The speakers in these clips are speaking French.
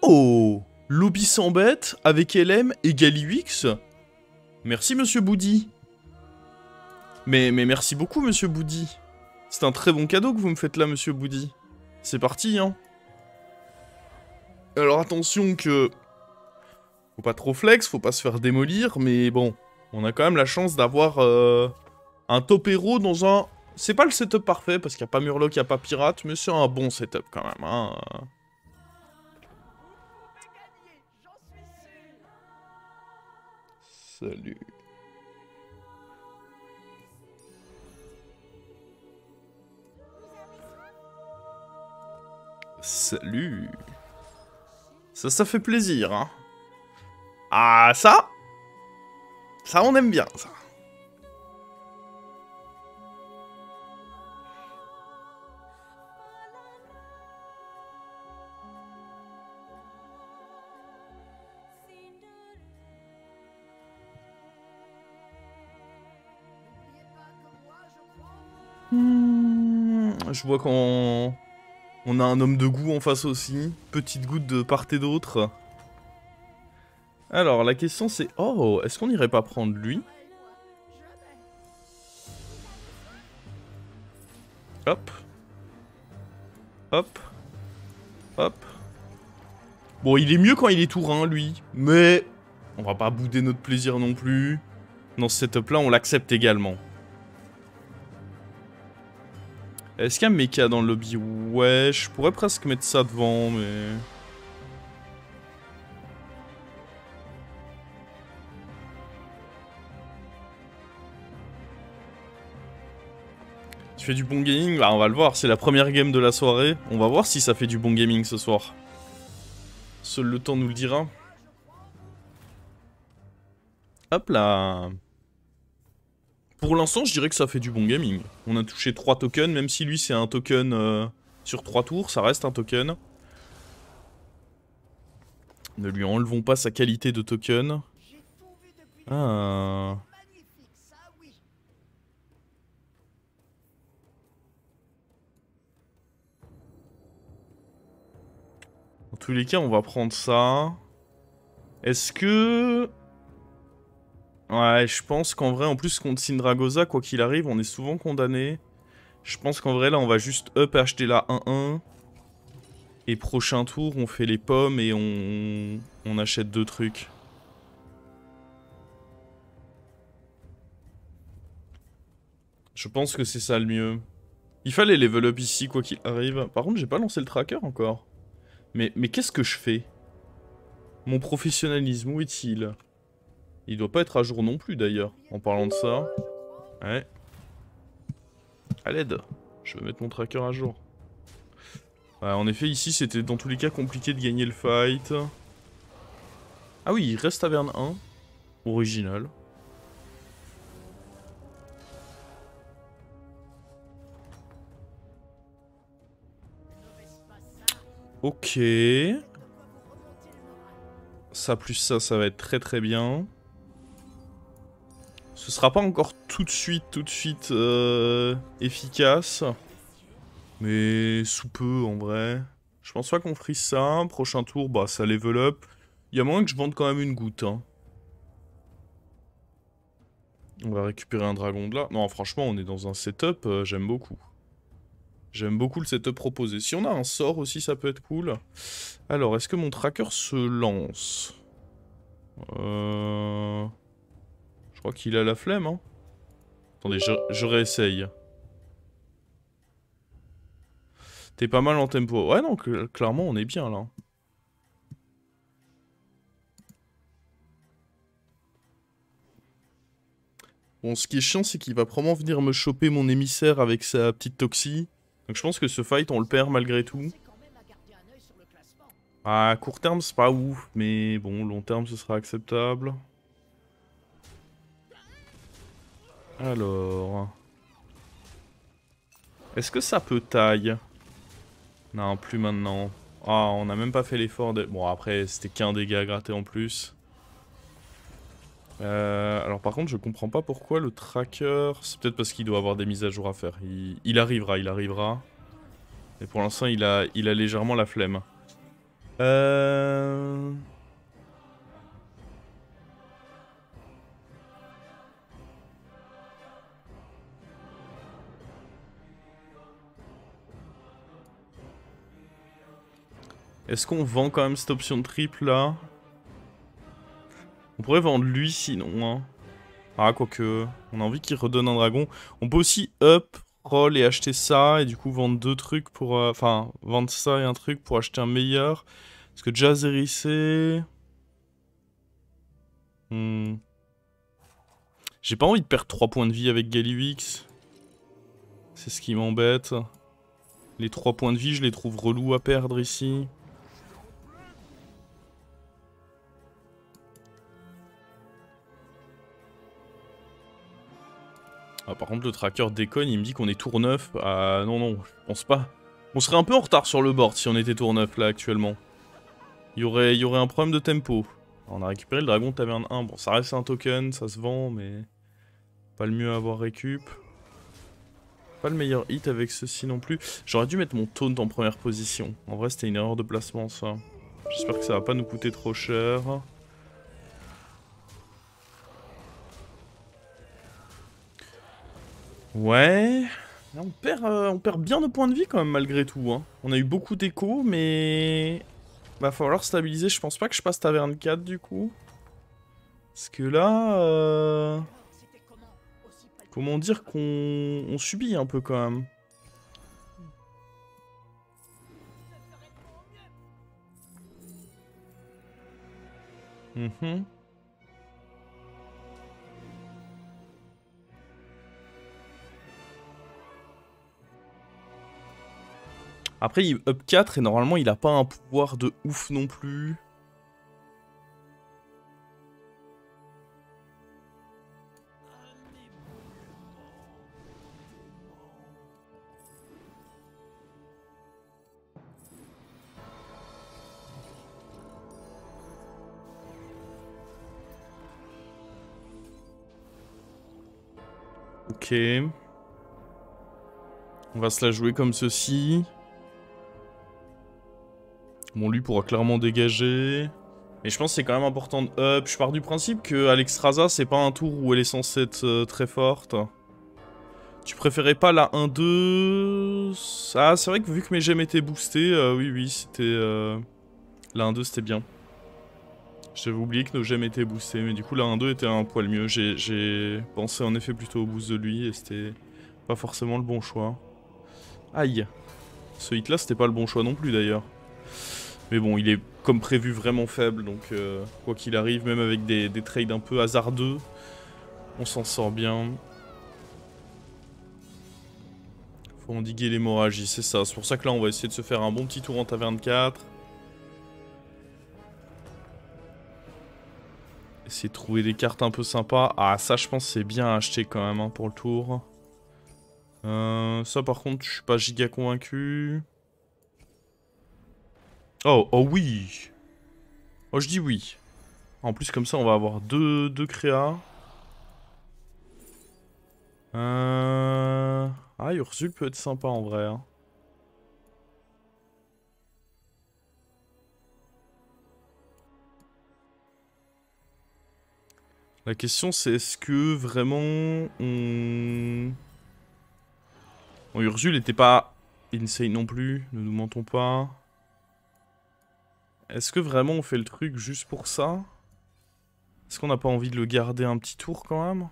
Oh, lobby sans bête avec LM et Galiwix. Merci monsieur Boudi. Mais merci beaucoup monsieur Boudi. C'est un très bon cadeau que vous me faites là monsieur Boudi. C'est parti hein. Alors attention que... Faut pas trop flex, faut pas se faire démolir, mais bon, on a quand même la chance d'avoir un top héros dans un... C'est pas le setup parfait, parce qu'il n'y a pas Murloc, il n'y a pas Pirate, mais c'est un bon setup quand même, hein. Salut. Salut. Ça fait plaisir, hein. Ah, ça on aime bien, ça. Je vois qu'on a un homme de goût en face aussi. Petite goutte de part et d'autre. Alors, la question c'est... Oh, est-ce qu'on irait pas prendre lui? Hop. Hop. Hop. Bon, il est mieux quand il est tourin, lui. Mais on va pas bouder notre plaisir non plus. Dans ce setup-là, on l'accepte également. Est-ce qu'il y a un mecha dans le lobby? Ouais, je pourrais presque mettre ça devant, mais... Tu fais du bon gaming? Bah, on va le voir, c'est la première game de la soirée. On va voir si ça fait du bon gaming ce soir. Seul le temps nous le dira. Hop là. Pour l'instant, je dirais que ça fait du bon gaming. On a touché 3 tokens, même si lui c'est un token sur 3 tours, ça reste un token. Ne lui enlevons pas sa qualité de token. Ah. Dans tous les cas, on va prendre ça. Est-ce que... Ouais, je pense qu'en vrai, en plus, contre Syndragosa, quoi qu'il arrive, on est souvent condamné. Je pense qu'en vrai, là, on va juste up acheter la 1-1. Et prochain tour, on fait les pommes et on achète 2 trucs. Je pense que c'est ça le mieux. Il fallait level up ici, quoi qu'il arrive. Par contre, j'ai pas lancé le tracker encore. Mais qu'est-ce que je fais? Mon professionnalisme, où est-il? Il doit pas être à jour non plus, d'ailleurs, en parlant de ça. Ouais. À l'aide. Je vais mettre mon tracker à jour. Ouais, en effet, ici, c'était dans tous les cas compliqué de gagner le fight. Ah oui, il reste Taverne 1. Original. Ok. Ça plus ça va être très très bien. Ce sera pas encore tout de suite efficace. Mais sous peu en vrai. Je pense pas qu'on frise ça. Prochain tour, bah ça level up. Il y a moyen que je vende quand même une goutte. Hein. On va récupérer un dragon de là. Non, franchement, on est dans un setup, j'aime beaucoup. J'aime beaucoup le setup proposé. Si on a un sort aussi, ça peut être cool. Alors, est-ce que mon tracker se lance? Je crois qu'il a la flemme, hein. Attendez, je réessaye. T'es pas mal en tempo. Ouais, non, clairement, on est bien, là. Bon, ce qui est chiant, c'est qu'il va probablement venir me choper mon émissaire avec sa petite toxie. Donc je pense que ce fight, on le perd malgré tout. À court terme, c'est pas ouf, mais bon, long terme, ce sera acceptable. Alors... Est-ce que ça peut taille? Non, plus maintenant. Ah, on a même pas fait l'effort de... Bon, après, c'était qu'un dégât gratté en plus. Alors par contre, je comprends pas pourquoi le tracker... C'est peut-être parce qu'il doit avoir des mises à jour à faire. Il arrivera, il arrivera. Et pour l'instant, il a légèrement la flemme. Est-ce qu'on vend quand même cette option de triple là? On pourrait vendre lui sinon, hein. Ah, quoique, on a envie qu'il redonne un dragon. On peut aussi up, roll et acheter ça, et du coup vendre deux trucs pour... Enfin, vendre ça et un truc pour acheter un meilleur. Parce que Jazz hérissé... J'ai pas envie de perdre 3 points de vie avec Galliwix. C'est ce qui m'embête. Les 3 points de vie, je les trouve relous à perdre ici. Ah, par contre, le tracker déconne, il me dit qu'on est tour 9. Ah non, non, je pense pas. On serait un peu en retard sur le board si on était tour 9 là actuellement. Il y aurait un problème de tempo. On a récupéré le dragon de taverne 1. Bon, ça reste un token, ça se vend, mais... Pas le mieux à avoir récup. Pas le meilleur hit avec ceci non plus. J'aurais dû mettre mon taunt en première position. En vrai, c'était une erreur de placement, ça. J'espère que ça va pas nous coûter trop cher. Ouais... On perd bien de points de vie quand même malgré tout. Hein. On a eu beaucoup d'échos, mais... Va falloir stabiliser. Je pense pas que je passe taverne 4 du coup. Parce que là... Comment dire qu'on subit un peu quand même. Après, il up 4 et normalement, il a pas un pouvoir de ouf non plus. Ok. On va se la jouer comme ceci. Bon, lui pourra clairement dégager. Mais je pense que c'est quand même important de up. Je pars du principe que Alexstrasza, c'est pas un tour où elle est censée être très forte. Tu préférais pas la 1-2? Ah, c'est vrai que vu que mes gemmes étaient boostées, oui, oui, c'était... La 1-2, c'était bien. J'avais oublié que nos gemmes étaient boostées, mais du coup la 1-2 était un poil mieux. J'ai pensé en effet plutôt au boost de lui, et c'était pas forcément le bon choix. Aïe. Ce hit là, c'était pas le bon choix non plus d'ailleurs. Mais bon, il est comme prévu vraiment faible, donc quoi qu'il arrive, même avec des trades un peu hasardeux, on s'en sort bien. Faut endiguer l'hémorragie, c'est ça. C'est pour ça que là, on va essayer de se faire un bon petit tour en taverne 4. Essayer de trouver des cartes un peu sympas. Ah, ça, je pense c'est bien à acheter quand même hein, pour le tour. Ça, par contre, je suis pas giga convaincu. Oh, oh oui. Oh, je dis oui. En plus, comme ça, on va avoir deux créas. Ah, Ursule peut être sympa en vrai. Hein. La question c'est est-ce que vraiment on... Bon, Ursule n'était pas insane non plus, ne nous mentons pas. Est-ce que vraiment on fait le truc juste pour ça? Est-ce qu'on n'a pas envie de le garder un petit tour quand même?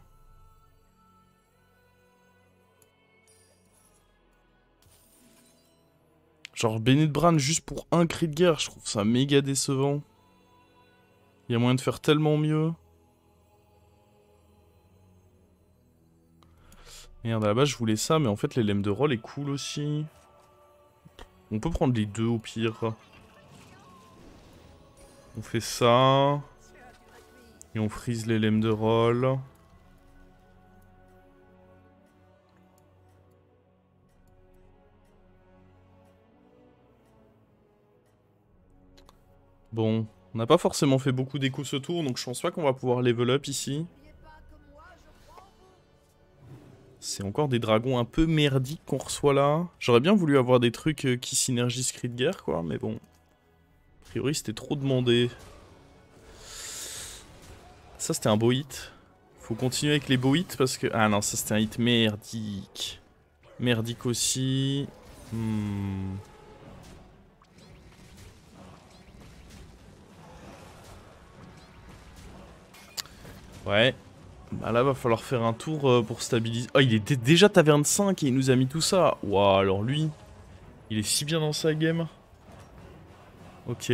Genre Bennett Bran juste pour un cri de guerre, je trouve ça méga décevant. Il y a moyen de faire tellement mieux. Merde, à la base je voulais ça, mais en fait l'élème de rôle est cool aussi. On peut prendre les deux au pire. On fait ça. Et on freeze l'élème de rôle. Bon, on n'a pas forcément fait beaucoup d'écho ce tour, donc je pense pas qu'on va pouvoir level up ici. C'est encore des dragons un peu merdiques qu'on reçoit là. J'aurais bien voulu avoir des trucs qui synergisent cri de guerre, quoi, mais bon. A priori, c'était trop demandé. Ça, c'était un beau hit. Faut continuer avec les beaux hits parce que... Ah non, ça, c'était un hit merdique. Merdique aussi. Ouais. Bah là, va falloir faire un tour pour stabiliser. Oh, il était déjà taverne 5 et il nous a mis tout ça. Waouh, alors lui, il est si bien dans sa game. Ok.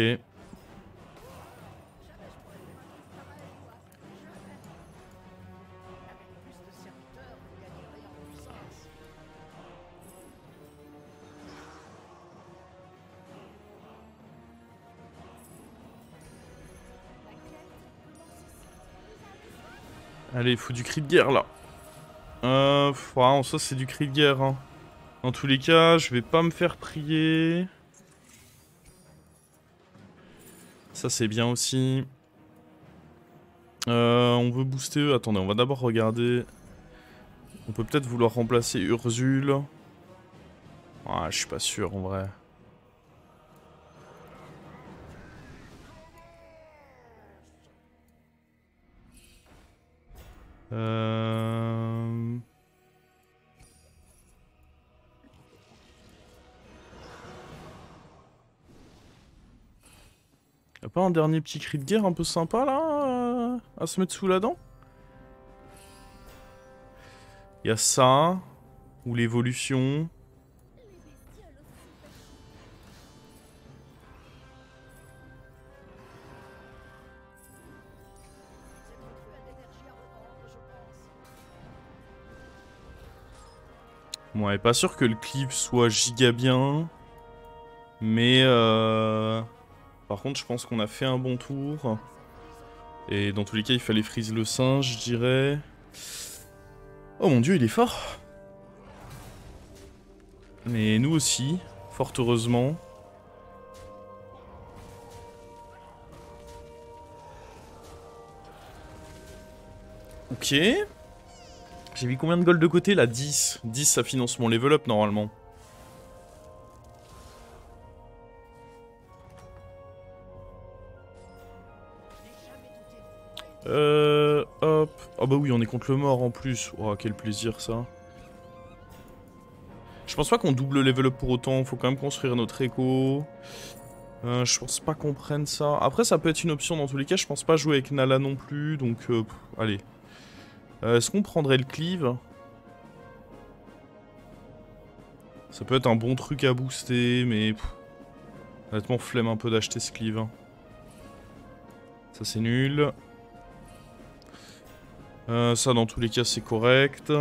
Allez, il faut du cri de guerre là. Ouais, en soi, c'est du cri de guerre. Hein. Dans tous les cas, je vais pas me faire prier. Ça, c'est bien aussi. On veut booster. Attendez, on va d'abord regarder. On peut peut-être vouloir remplacer Ursule. Ah, je suis pas sûr en vrai. Euh... Y'a pas un dernier petit cri de guerre un peu sympa là à se mettre sous la dent? Y'a ça, ou l'évolution. Ouais, pas sûr que le cleave soit giga bien. Mais par contre, je pense qu'on a fait un bon tour. Et dans tous les cas, il fallait freeze le singe, je dirais. Oh mon dieu, il est fort. Mais nous aussi, fort heureusement. Ok. J'ai mis combien de gold de côté là? 10. 10, ça finance mon level up normalement. Hop. Ah bah oui, on est contre le mort en plus. Oh, quel plaisir ça. Je pense pas qu'on double level up pour autant. Faut quand même construire notre écho. Je pense pas qu'on prenne ça. Après, ça peut être une option dans tous les cas. Je pense pas jouer avec Nala non plus. Donc, allez. Est-ce qu'on prendrait le cleave? Ça peut être un bon truc à booster, mais... honnêtement, flemme un peu d'acheter ce cleave. Hein. Ça, c'est nul. Ça, dans tous les cas, c'est correct.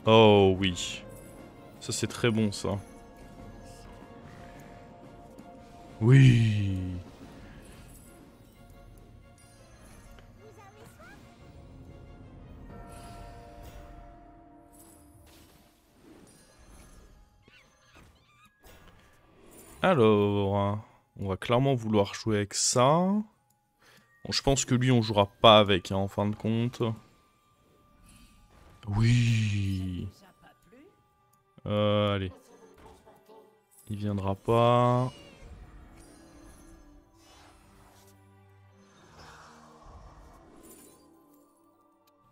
Oh, oui. Ça, c'est très bon, ça. Oui. Alors... on va clairement vouloir jouer avec ça. Bon, je pense que lui, on jouera pas avec, hein, en fin de compte. Oui. Allez. Il viendra pas.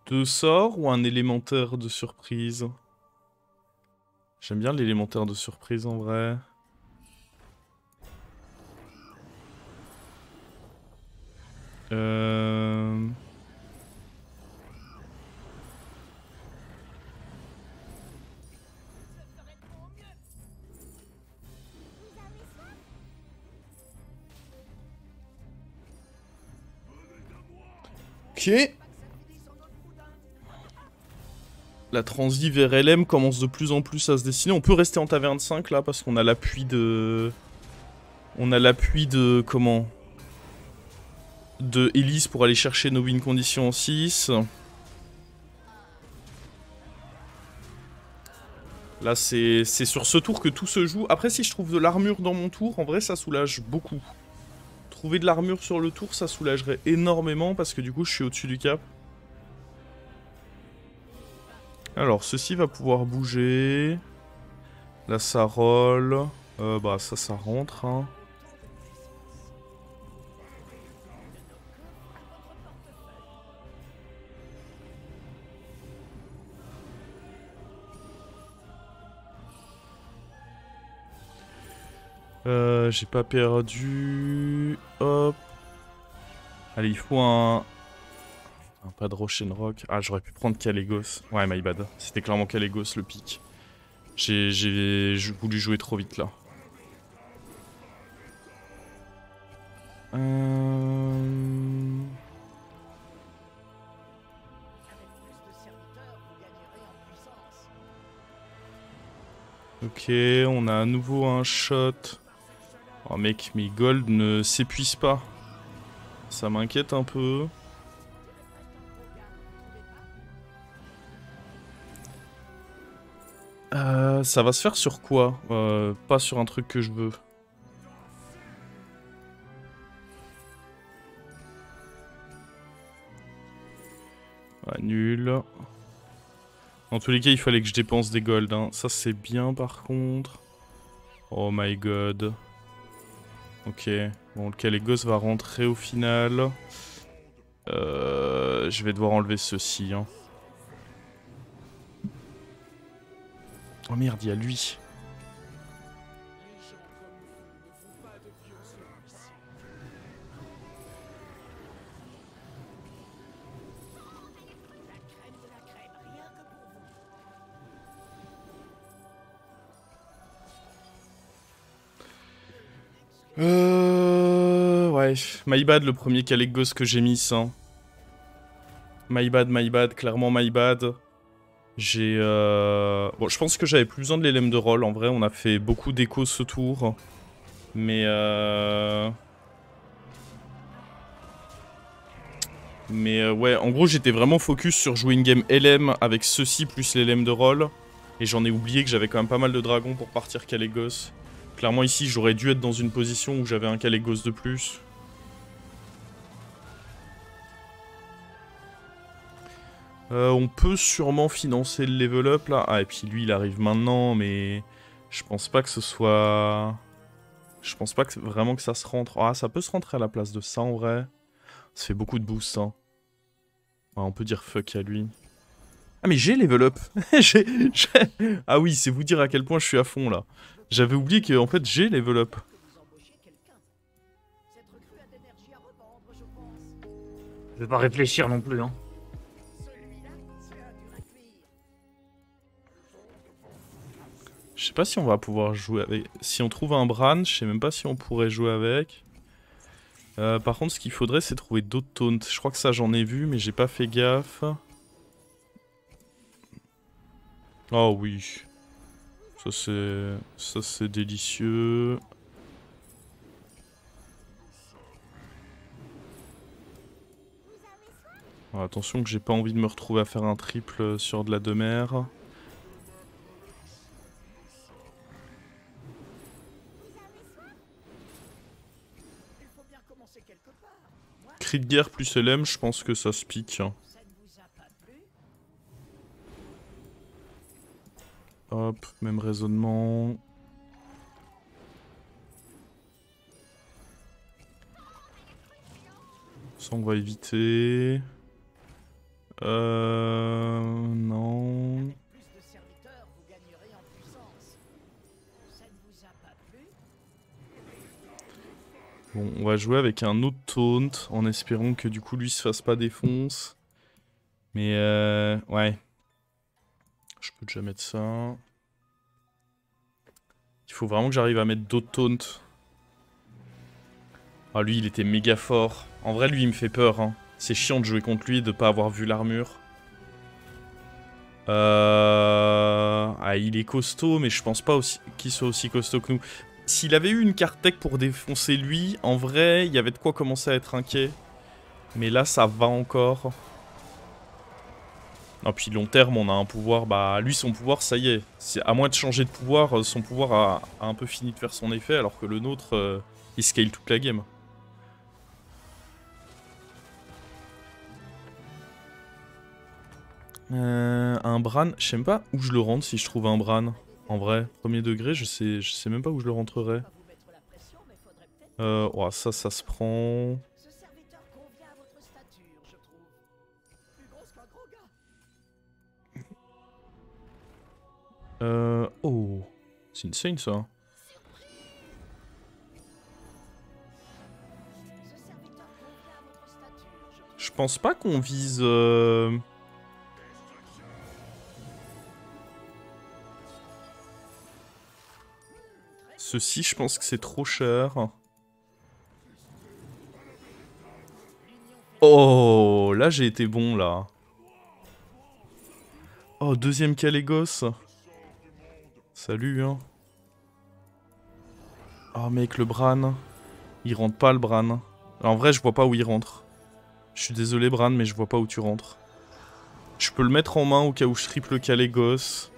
Deux sorts ou un élémentaire de surprise? J'aime bien l'élémentaire de surprise en vrai. Euh... Ok. La transi vers LM commence de plus en plus à se dessiner. On peut rester en taverne 5 là parce qu'on a l'appui de... on a l'appui de... comment? De Elise pour aller chercher nos win conditions en 6. Là c'est sur ce tour que tout se joue. Après si je trouve de l'armure dans mon tour, en vrai ça soulage beaucoup. Trouver de l'armure sur le tour ça soulagerait énormément parce que du coup je suis au-dessus du cap. Alors, ceci va pouvoir bouger. Là, ça roll. Bah, ça rentre. Hein. J'ai pas perdu. Hop. Allez, il faut un pas de Roshenrock. Ah, j'aurais pu prendre Kalégos. Ouais, my bad. C'était clairement Kalégos le pic. J'ai voulu jouer trop vite là. Ok, on a à nouveau un shot. Oh mec, mes gold ne s'épuisent pas. Ça m'inquiète un peu. Ça va se faire sur quoi? Pas sur un truc que je veux. Ouais, nul. Dans tous les cas, il fallait que je dépense des gold. Hein. Ça, c'est bien par contre. Oh my god. Ok. Bon, le Kalégos va rentrer au final. Je vais devoir enlever ceci. Hein. Oh merde, il y a lui. Ouais, my bad le premier Kalégos que j'ai mis, ça. My bad, clairement my bad. J'ai Bon, je pense que j'avais plus besoin de l'élème de rôle, en vrai, on a fait beaucoup d'échos ce tour. Mais ouais, en gros j'étais vraiment focus sur jouer une game LM avec ceci plus l'LM de rôle. Et j'en ai oublié que j'avais quand même pas mal de dragons pour partir Kalégos. Clairement ici j'aurais dû être dans une position où j'avais un Kalégos de plus. On peut sûrement financer le level up là. Ah et puis lui il arrive maintenant mais je pense pas que ce soit... Je pense pas que vraiment que ça se rentre. Ah ça peut se rentrer à la place de ça en vrai. Ça fait beaucoup de boost hein. Ouais, on peut dire fuck à lui. Ah mais j'ai level up. Ah oui, c'est vous dire à quel point je suis à fond là. J'avais oublié que en fait j'ai level up. Je vais pas réfléchir non plus, hein. Je sais pas si on va pouvoir jouer avec... Si on trouve un Bran, je sais même pas si on pourrait jouer avec. Par contre, ce qu'il faudrait, c'est trouver d'autres taunts. Je crois que ça, j'en ai vu, mais j'ai pas fait gaffe. Oh oui. Ça, c'est délicieux. Alors, attention que j'ai pas envie de me retrouver à faire un triple sur de la demeure. Cri de guerre plus LM, je pense que ça se pique. Hop, même raisonnement. Ça, on va éviter. Non. Bon, on va jouer avec un autre taunt en espérant que du coup lui se fasse pas défonce. Mais ouais. Je peux déjà mettre ça. Il faut vraiment que j'arrive à mettre d'autres taunts. Ah lui il était méga fort. En vrai lui il me fait peur hein. C'est chiant de jouer contre lui et de pas avoir vu l'armure. Ah il est costaud mais je pense pas qu'il soit aussi costaud que nous. S'il avait eu une carte tech pour défoncer lui, en vrai il y avait de quoi commencer à être inquiet. Mais là ça va encore. Ah puis long terme on a un pouvoir, bah lui son pouvoir ça y est. À moins de changer de pouvoir, son pouvoir a un peu fini de faire son effet alors que le nôtre il scale toute la game. Un Bran, je sais même pas où je le rentre si je trouve un Bran. En vrai, premier degré, je sais même pas où je le rentrerai. Oh, ça se prend. Oh, c'est insane ça. pense pas qu'on vise... Ceci, je pense que c'est trop cher. Oh, là j'ai été bon là. Oh, deuxième Calégos. Salut, hein. Oh mec, le Bran. Il rentre pas le Bran. En vrai, je vois pas où il rentre. Je suis désolé Bran, mais je vois pas où tu rentres. Je peux le mettre en main au cas où je triple Calégos.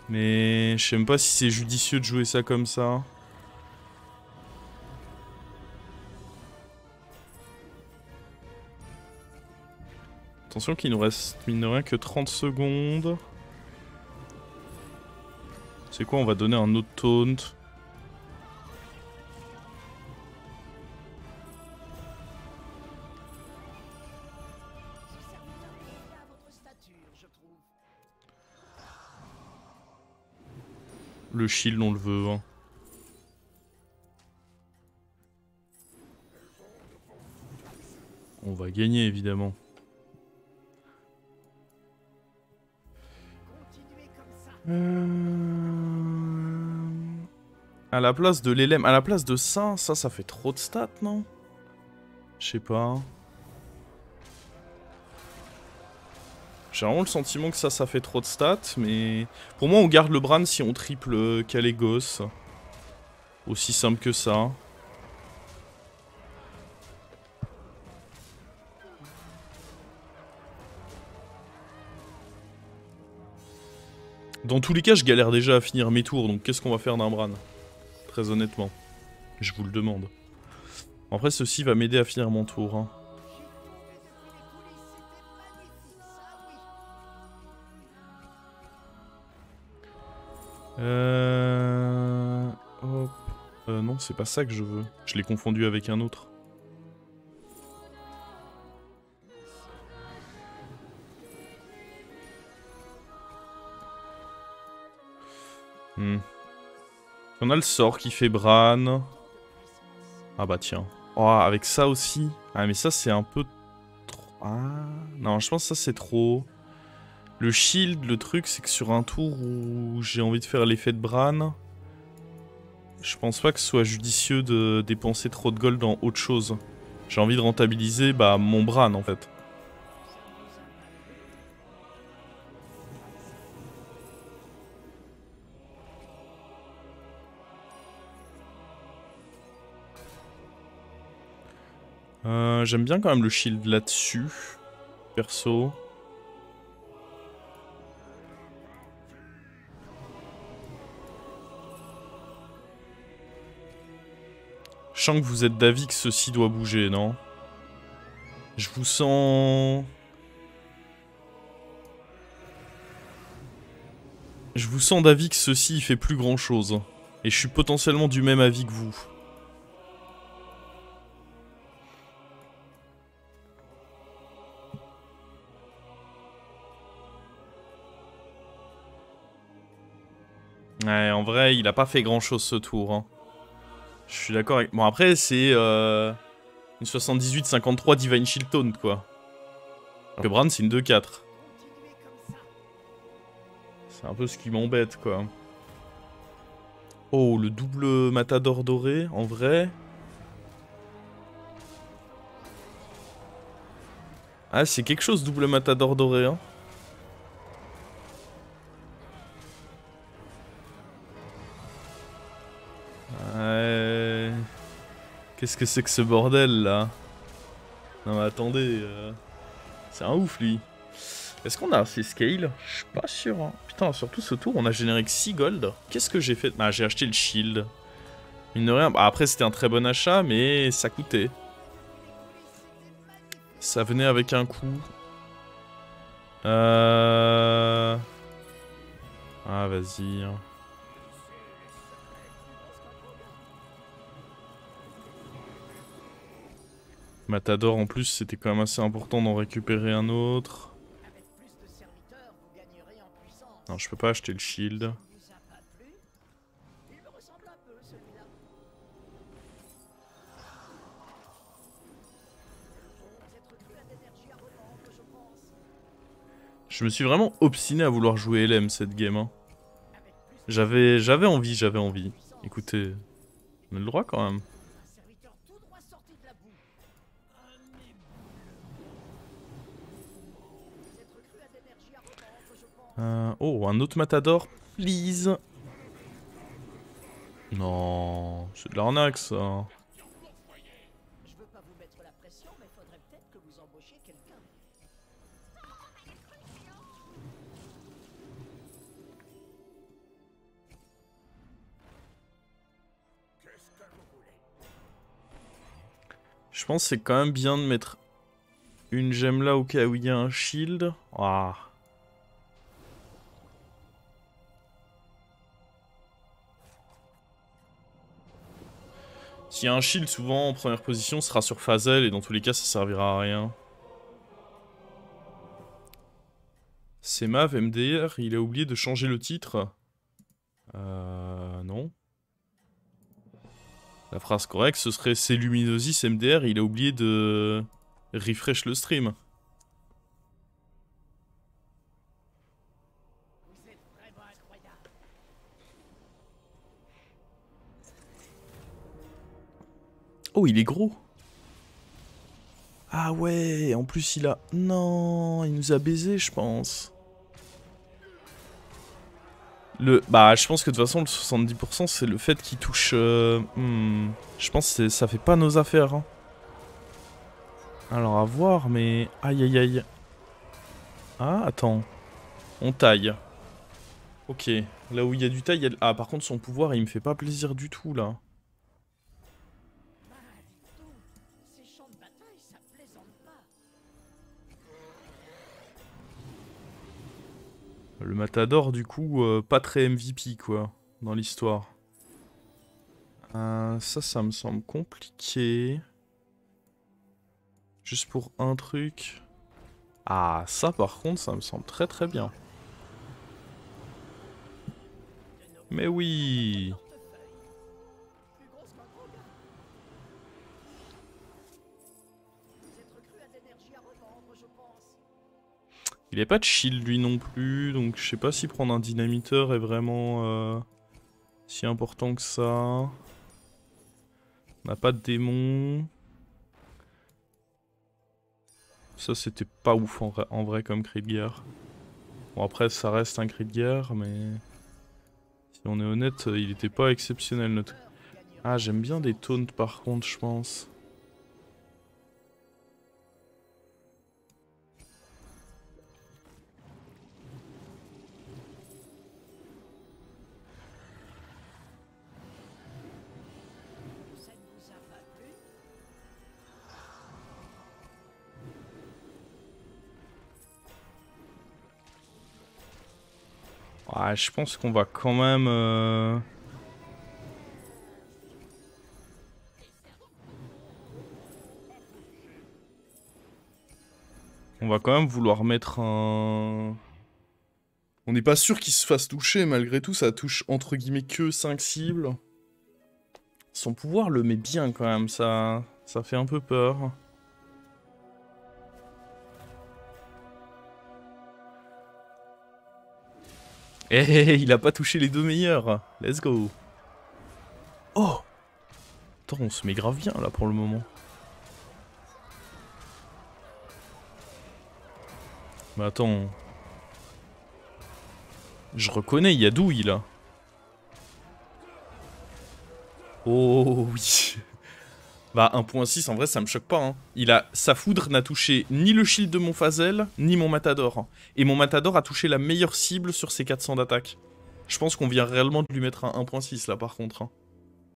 Mais je sais même pas si c'est judicieux de jouer ça comme ça. Attention qu'il nous reste mine de rien que 30 secondes. C'est quoi, on va donner un autre taunt. Le shield, on le veut. Hein. On va gagner, évidemment. À la place de l'élème, à la place de ça fait trop de stats, non? Je sais pas. J'ai vraiment le sentiment que ça fait trop de stats, mais... Pour moi, on garde le Bran si on triple Calégos. Aussi simple que ça. Dans tous les cas, je galère déjà à finir mes tours, donc qu'est-ce qu'on va faire d'un Bran? Très honnêtement. Je vous le demande. Après, ceci va m'aider à finir mon tour. Hein. Hop. Non, c'est pas ça que je veux. Je l'ai confondu avec un autre. On a le sort qui fait Bran. Ah bah tiens. Oh, avec ça aussi. Ah mais ça c'est un peu trop... Ah non, je pense que ça c'est trop. Le shield, le truc c'est que sur un tour où j'ai envie de faire l'effet de Bran, je pense pas que ce soit judicieux de dépenser trop de gold dans autre chose. J'ai envie de rentabiliser bah mon Bran en fait. J'aime bien quand même le shield là-dessus, perso. Je sens que vous êtes d'avis que ceci doit bouger, non? Je vous sens... Je vous sens d'avis que ceci il fait plus grand chose. Et je suis potentiellement du même avis que vous. Ouais, en vrai, il a pas fait grand chose ce tour. Hein. Je suis d'accord avec... Bon, après, c'est une 78-53 Divine Shield Taunt, quoi. Alors que Bran, c'est une 2-4. C'est un peu ce qui m'embête, quoi. Oh, le double Matador doré, en vrai. Ah, c'est quelque chose, double Matador doré, hein. Ouais... Qu'est-ce que c'est que ce bordel, là? Non, mais attendez... C'est un ouf, lui. Est-ce qu'on a assez scale? Je suis pas sûr. Hein. Putain, surtout ce tour, on a généré que 6 gold. Qu'est-ce que j'ai fait? Ah, j'ai acheté le shield. Mine de rien. Bah, après, c'était un très bon achat, mais ça coûtait. Ça venait avec un coût. Ah, vas-y. Hein. Matador, en plus, c'était quand même assez important d'en récupérer un autre. Non, je peux pas acheter le shield. Je me suis vraiment obstiné à vouloir jouer LM cette game. Hein. J'avais envie. Écoutez, je mets le droit quand même. Oh, un autre matador, please. Non, c'est de l'arnaque ça. Je pense que c'est quand même bien de mettre une gemme là au cas où il y a un shield. Ah. S'il y a un shield, souvent en première position, ce sera sur Phasel et dans tous les cas, ça servira à rien. C'est Mav, MDR, il a oublié de changer le titre. Non. La phrase correcte, ce serait c'est Luminosis MDR, il a oublié de refresh le stream. Oh, il est gros. Ah ouais, en plus il a... Non, il nous a baisé, je pense. Bah, je pense que de toute façon, le 70%, c'est le fait qu'il touche... Je pense que ça fait pas nos affaires. Hein. Alors, à voir, mais... Aïe, aïe, aïe. Ah, attends. On taille. Ok. Là où il y a du taille, il y a... Ah, par contre, son pouvoir, il me fait pas plaisir du tout, là. Le Matador, du coup, pas très MVP, quoi, dans l'histoire. Ça me semble compliqué. Juste pour un truc. Ah, ça, par contre, ça me semble très très bien. Mais oui! Il n'a pas de shield lui non plus, donc je sais pas si prendre un dynamiteur est vraiment si important que ça. On n'a pas de démon. Ça c'était pas ouf en vrai comme cri de guerre. Bon après ça reste un cri de guerre, mais si on est honnête, il était pas exceptionnel notre... Ah j'aime bien des taunts par contre je pense. Ouais, je pense qu'on va quand même... On va quand même vouloir mettre un... On n'est pas sûr qu'il se fasse toucher, malgré tout, ça touche entre guillemets que 5 cibles. Son pouvoir le met bien quand même, ça fait un peu peur. Eh, il a pas touché les deux meilleurs. Let's go. Oh! Attends, on se met grave bien là pour le moment. Mais attends. Je reconnais, il y a douille là. Oh oui. Bah 1.6 en vrai ça me choque pas. Hein. Sa foudre n'a touché ni le shield de mon Phasel, ni mon Matador. Et mon Matador a touché la meilleure cible sur ses 400 d'attaque. Je pense qu'on vient réellement de lui mettre un 1.6 là par contre. Hein.